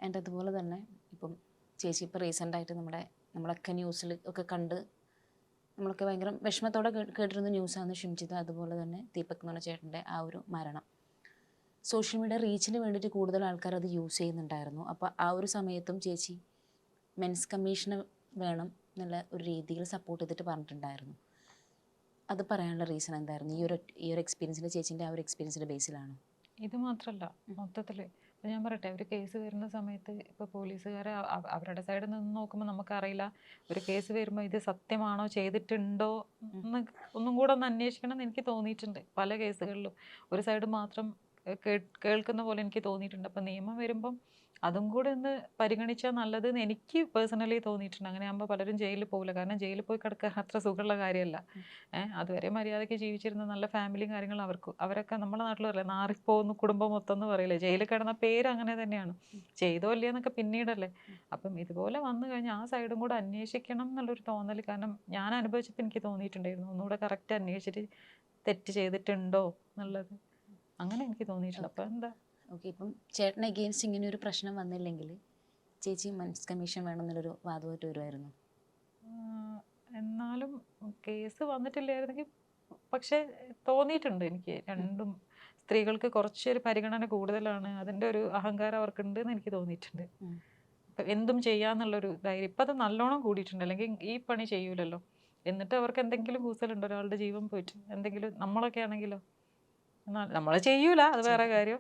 And അതുപോലെ തന്നെ ഇപ്പം ചേച്ചി ഇപ്പോൾ റീസെൻ്റായിട്ട് നമ്മളൊക്കെ ന്യൂസിൽ ഒക്കെ കണ്ട് നമ്മളൊക്കെ ഭയങ്കര വിഷമത്തോടെ കേട്ടിരുന്ന ന്യൂസാണ് ഷിംജിത്ത്, അതുപോലെ തന്നെ ദീപക് എന്ന് പറഞ്ഞ ചേട്ടൻ്റെ ആ ഒരു മരണം. സോഷ്യൽ മീഡിയ റീച്ചിന് വേണ്ടിയിട്ട് കൂടുതൽ ആൾക്കാർ അത് യൂസ് ചെയ്യുന്നുണ്ടായിരുന്നു. അപ്പോൾ ആ ഒരു സമയത്തും ചേച്ചി മെൻസ് കമ്മീഷന് വേണം എന്നുള്ള ഒരു രീതിയിൽ സപ്പോർട്ട് ചെയ്തിട്ട് പറഞ്ഞിട്ടുണ്ടായിരുന്നു. അത് പറയാനുള്ള റീസൺ എന്തായിരുന്നു? ഈ ഒരു എക്സ്പീരിയൻസിൻ്റെ, ചേച്ചീൻ്റെ ആ ഒരു എക്സ്പീരിയൻസിൻ്റെ ബേസിലാണോ? ഇത് മാത്രമല്ല, മൊത്തത്തിൽ ഇപ്പം ഞാൻ പറയട്ടെ, ഒരു കേസ് വരുന്ന സമയത്ത് ഇപ്പോൾ പോലീസുകാരെ അവരുടെ സൈഡിൽ നിന്ന് നോക്കുമ്പോൾ നമുക്കറിയില്ല. ഒരു കേസ് വരുമ്പോൾ ഇത് സത്യമാണോ, ചെയ്തിട്ടുണ്ടോ എന്ന് ഒന്നും കൂടെ ഒന്ന് അന്വേഷിക്കണം എന്ന് എനിക്ക് തോന്നിയിട്ടുണ്ട്. പല കേസുകളിലും ഒരു സൈഡ് മാത്രം കേൾക്കുന്ന പോലെ എനിക്ക് തോന്നിയിട്ടുണ്ട്. അപ്പം നിയമം വരുമ്പം അതും കൂടെ ഒന്ന് പരിഗണിച്ചാൽ നല്ലതെന്ന് എനിക്ക് പേഴ്സണലി തോന്നിയിട്ടുണ്ട്. അങ്ങനെ ആകുമ്പോൾ പലരും ജയിലിൽ പോകില്ല. കാരണം ജയിലിൽ പോയി കിടക്കുക അത്ര സുഖമുള്ള കാര്യമല്ല. അതുവരെ മര്യാദയ്ക്ക് ജീവിച്ചിരുന്ന നല്ല ഫാമിലിയും കാര്യങ്ങളും അവരൊക്കെ നമ്മുടെ നാട്ടിൽ പറയില്ല, നാറിപ്പോകുന്ന കുടുംബം മൊത്തം എന്ന് പറയില്ലേ. ജയിലിൽ കിടന്ന പേര് അങ്ങനെ തന്നെയാണ്. ചെയ്തോ ഇല്ലയെന്നൊക്കെ പിന്നീടല്ലേ. അപ്പം ഇതുപോലെ വന്നു കഴിഞ്ഞാൽ ആ സൈഡും കൂടെ അന്വേഷിക്കണം എന്നുള്ളൊരു തോന്നൽ. കാരണം ഞാൻ അനുഭവിച്ചപ്പോൾ എനിക്ക് തോന്നിയിട്ടുണ്ടായിരുന്നു, ഒന്നുകൂടെ കറക്റ്റ് അന്വേഷിച്ചിട്ട് തെറ്റ് ചെയ്തിട്ടുണ്ടോ എന്നുള്ളത്. അങ്ങനെ എനിക്ക് തോന്നിയിട്ടുണ്ട്. അപ്പം എന്താ ഓക്കെ, ഇപ്പം ചേട്ടൻ അഗെയിൻസ്റ്റ് ഇങ്ങനെ ഒരു പ്രശ്നം വന്നില്ലെങ്കിൽ ചേച്ചി മെൻസ് കമ്മീഷൻ വേണമെന്നുള്ളൊരു വാദമായിട്ട് വരുമായിരുന്നു? എന്നാലും കേസ് വന്നിട്ടില്ലായിരുന്നെങ്കിൽ പക്ഷേ തോന്നിയിട്ടുണ്ട് എനിക്ക്. രണ്ടും സ്ത്രീകൾക്ക് കുറച്ചൊരു പരിഗണന കൂടുതലാണ്, അതിൻ്റെ ഒരു അഹങ്കാരം അവർക്കുണ്ടെന്ന് എനിക്ക് തോന്നിയിട്ടുണ്ട്. എന്തും ചെയ്യാന്നുള്ളൊരു ധൈര്യം ഇപ്പം അത് നല്ലോണം കൂടിയിട്ടുണ്ട്. അല്ലെങ്കിൽ ഈ പണി ചെയ്യൂലല്ലോ. എന്നിട്ട് അവർക്ക് എന്തെങ്കിലും കൂസലുണ്ടോ? ഒരാളുടെ ജീവൻ പോയിട്ട് എന്തെങ്കിലും. നമ്മളൊക്കെ ആണെങ്കിലോ നമ്മൾ ചെയ്യൂല, അത് വേറെ കാര്യം.